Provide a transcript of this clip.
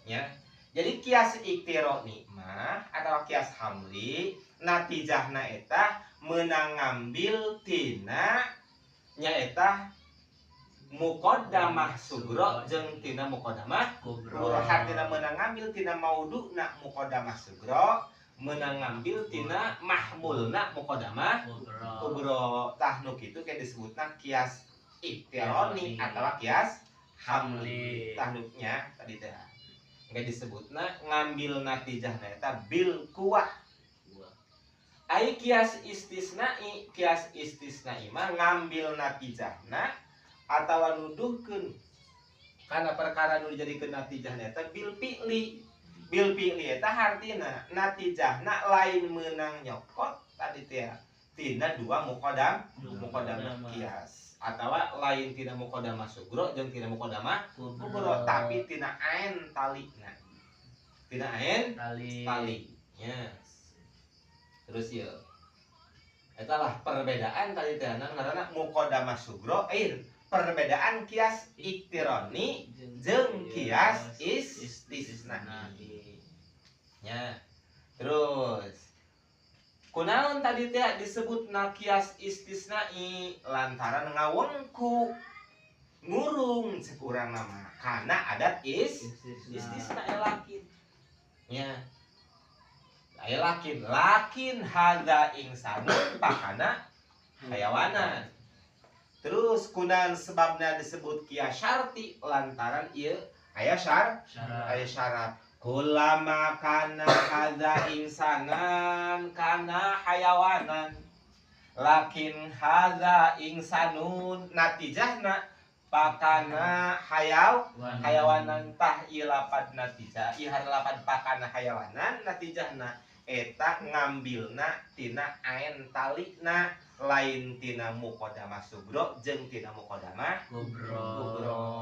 Ya. Jadi kias iktironi mah atau kias hamli natijahna eta meunang ngambil tina nyaeta muqaddamah sugro jeung tina muqaddamah kubro. Hartina meunang ngambil tina mauduna muqaddamah sugro, meunang ngambil tina mahmulna muqaddamah kubro. Tah nu kitu ke disebutna kias iktironi atawa kias hamli. Tah nu nya tadi teh nggak disebutna ngambil natijahna eta bil kuwah. Ai kias istisnai mah ngambil natijahna atawa nuduhkeun kana perkara nu dijadikeun natijahna eta bil fi'li. Bil fi'li eta hartina natijahna lain meunang nyokot tadi teh tina dua muqaddamah kias atawa lain tina muqaddamah sugro jeung tina muqaddamah kubro tapi tina ain talina. Tina ain talinya. Terus ya eta lah perbedaan tadi teh ngaranna muqaddamah sugro perbedaan kias iktironi jeung kias istisnai. Ya. Terus kunaon tadi teh disebutna kias istisnai lantaran ngawengku ngurung cek urang nama karena adat istisna lakin. Ya. Aya lakin hadza insanun pakana hayawanan. Terus kunaon sebabna disebut kias syarti lantaran ieu aya syarat. Kullama kana hadza insanan kana hayawanan. Lakin hadza insanun natijahna pakana hayawanan tah ieu lapad natijah. Ieu lapad pakana hayawanan natijahna eta ngambilna tina ain talina lain tina muqaddamah sugro jeung tina muqaddamah kubro.